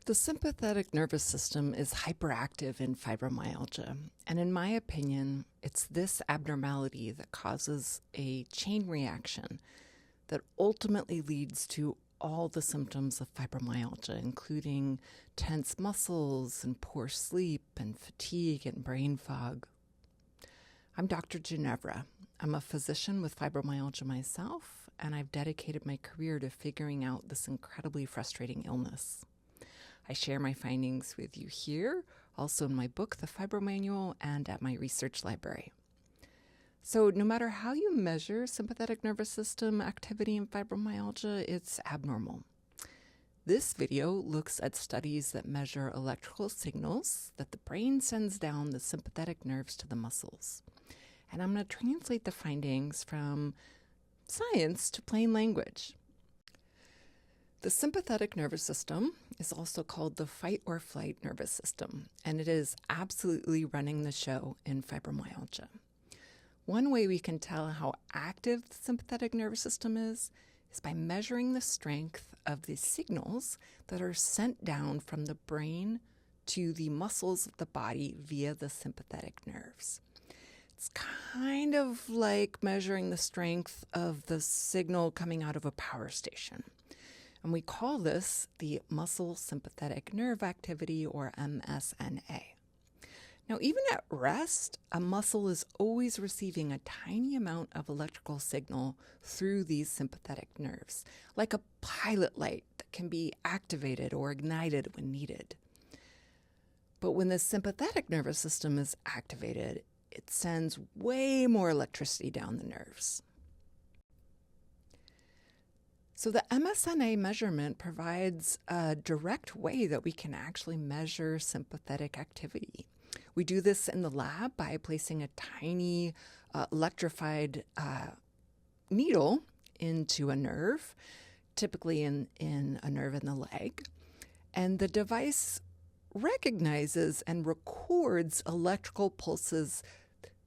The sympathetic nervous system is hyperactive in fibromyalgia, and in my opinion, it's this abnormality that causes a chain reaction that ultimately leads to all the symptoms of fibromyalgia, including tense muscles and poor sleep and fatigue and brain fog. I'm Dr. Ginevra. I'm a physician with fibromyalgia myself, and I've dedicated my career to figuring out this incredibly frustrating illness. I share my findings with you here, also in my book, The FibroManual, and at my research library. So no matter how you measure sympathetic nervous system activity in fibromyalgia, it's abnormal. This video looks at studies that measure electrical signals that the brain sends down the sympathetic nerves to the muscles. And I'm going to translate the findings from science to plain language. The sympathetic nervous system is also called the fight or flight nervous system, and it is absolutely running the show in fibromyalgia. One way we can tell how active the sympathetic nervous system is by measuring the strength of the signals that are sent down from the brain to the muscles of the body via the sympathetic nerves. It's kind of like measuring the strength of the signal coming out of a power station. And we call this the muscle sympathetic nerve activity, or MSNA. Now, even at rest, a muscle is always receiving a tiny amount of electrical signal through these sympathetic nerves, like a pilot light that can be activated or ignited when needed. But when the sympathetic nervous system is activated, it sends way more electricity down the nerves. So the MSNA measurement provides a direct way that we can actually measure sympathetic activity. We do this in the lab by placing a tiny electrified needle into a nerve, typically in a nerve in the leg. And the device recognizes and records electrical pulses,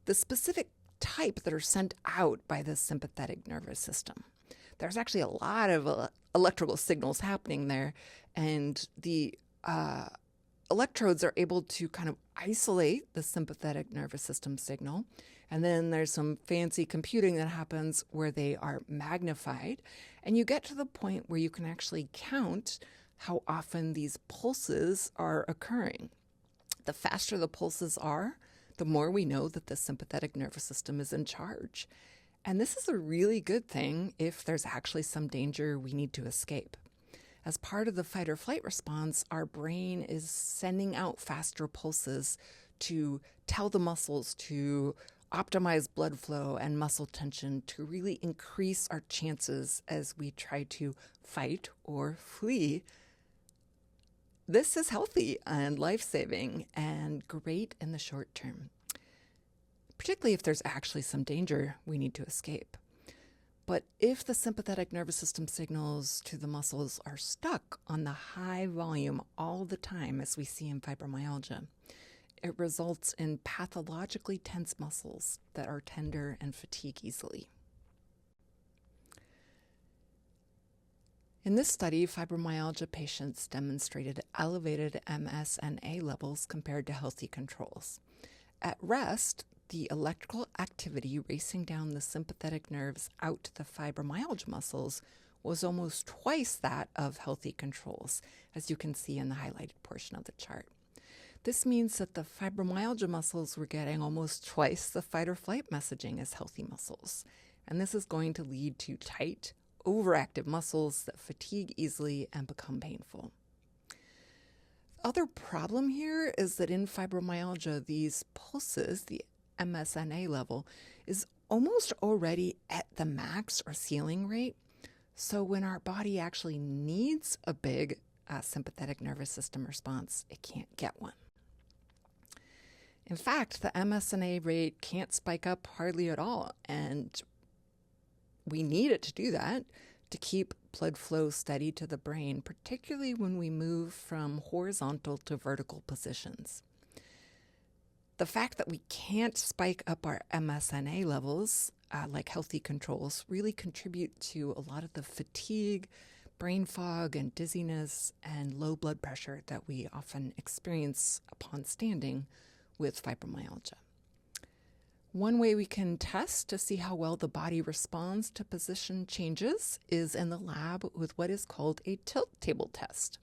the specific type that are sent out by the sympathetic nervous system. There's actually a lot of electrical signals happening there, and the electrodes are able to kind of isolate the sympathetic nervous system signal. And then there's some fancy computing that happens where they are magnified, and you get to the point where you can actually count how often these pulses are occurring. The faster the pulses are, the more we know that the sympathetic nervous system is in charge. And this is a really good thing if there's actually some danger we need to escape. As part of the fight or flight response, our brain is sending out faster pulses to tell the muscles to optimize blood flow and muscle tension to really increase our chances as we try to fight or flee. This is healthy and life-saving and great in the short term, particularly if there's actually some danger we need to escape. But if the sympathetic nervous system signals to the muscles are stuck on the high volume all the time, as we see in fibromyalgia, it results in pathologically tense muscles that are tender and fatigue easily. In this study, fibromyalgia patients demonstrated elevated MSNA levels compared to healthy controls. At rest, the electrical activity racing down the sympathetic nerves out to the fibromyalgia muscles was almost twice that of healthy controls, as you can see in the highlighted portion of the chart. This means that the fibromyalgia muscles were getting almost twice the fight or flight messaging as healthy muscles, and this is going to lead to tight, overactive muscles that fatigue easily and become painful. The other problem here is that in fibromyalgia, these pulses, the MSNA level, is almost already at the max or ceiling rate. So when our body actually needs a big sympathetic nervous system response, it can't get one. In fact, the MSNA rate can't spike up hardly at all, and we need it to do that to keep blood flow steady to the brain, particularly when we move from horizontal to vertical positions. The fact that we can't spike up our MSNA levels like healthy controls really contribute to a lot of the fatigue, brain fog and dizziness and low blood pressure that we often experience upon standing with fibromyalgia. One way we can test to see how well the body responds to position changes is in the lab with what is called a tilt table test.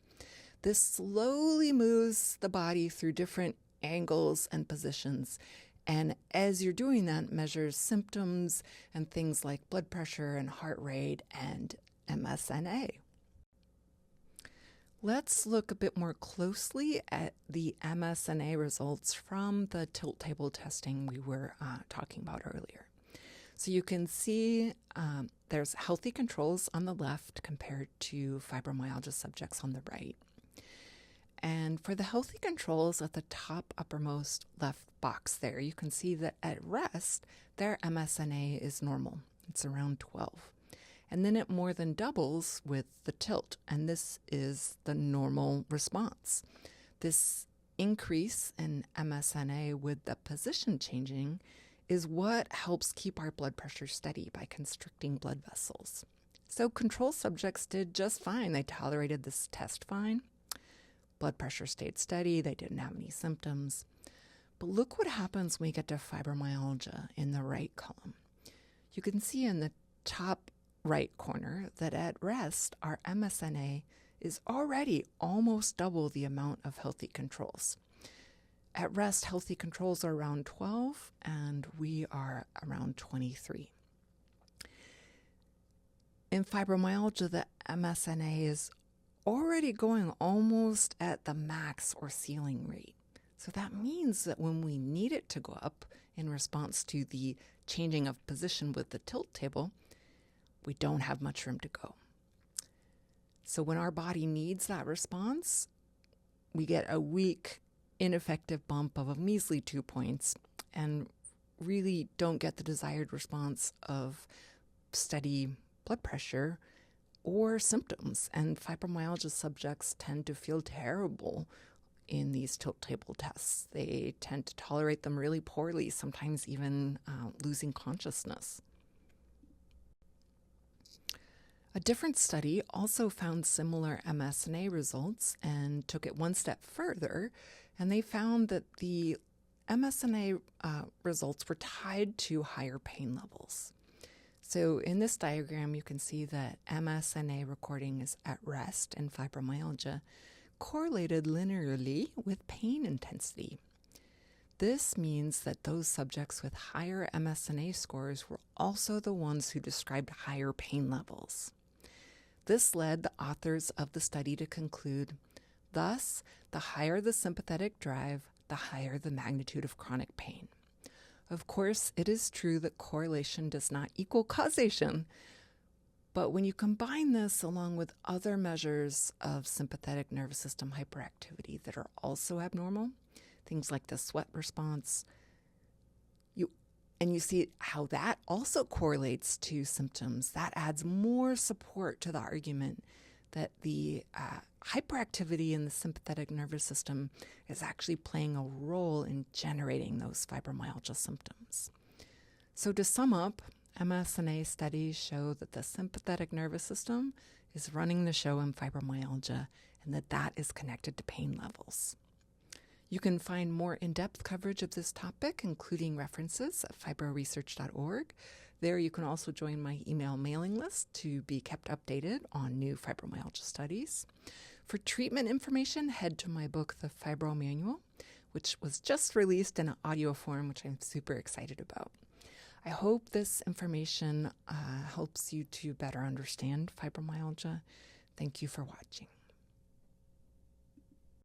This slowly moves the body through different angles and positions, and as you're doing that, measures symptoms and things like blood pressure and heart rate and MSNA. Let's look a bit more closely at the MSNA results from the tilt table testing we were talking about earlier. So you can see there's healthy controls on the left compared to fibromyalgia subjects on the right. And for the healthy controls at the top uppermost left box there, you can see that at rest, their MSNA is normal. It's around 12. And then it more than doubles with the tilt, and this is the normal response. This increase in MSNA with the position changing is what helps keep our blood pressure steady by constricting blood vessels. So control subjects did just fine. They tolerated this test fine. Blood pressure stayed steady. They didn't have any symptoms. But look what happens when we get to fibromyalgia in the right column. You can see in the top right corner that at rest, our MSNA is already almost double the amount of healthy controls. At rest, healthy controls are around 12, and we are around 23. In fibromyalgia, the MSNA is already going almost at the max or ceiling rate. So that means that when we need it to go up in response to the changing of position with the tilt table, we don't have much room to go. So when our body needs that response, we get a weak, ineffective bump of a measly 2 points and really don't get the desired response of steady blood pressure or symptoms. And fibromyalgia subjects tend to feel terrible in these tilt table tests. They tend to tolerate them really poorly, sometimes even losing consciousness. A different study also found similar MSNA results and took it one step further, and they found that the MSNA results were tied to higher pain levels. So in this diagram, you can see that MSNA recordings at rest in fibromyalgia correlated linearly with pain intensity. This means that those subjects with higher MSNA scores were also the ones who described higher pain levels. This led the authors of the study to conclude, thus, the higher the sympathetic drive, the higher the magnitude of chronic pain. Of course, it is true that correlation does not equal causation, but when you combine this along with other measures of sympathetic nervous system hyperactivity that are also abnormal, things like the sweat response, and you see how that also correlates to symptoms, that adds more support to the argument that the hyperactivity in the sympathetic nervous system is actually playing a role in generating those fibromyalgia symptoms. So to sum up, MSNA studies show that the sympathetic nervous system is running the show in fibromyalgia and that is connected to pain levels. You can find more in-depth coverage of this topic, including references at fibroresearch.org. There you can also join my email mailing list to be kept updated on new fibromyalgia studies. For treatment information, head to my book, The FibroManual, which was just released in an audio form, which I'm super excited about. I hope this information helps you to better understand fibromyalgia. Thank you for watching.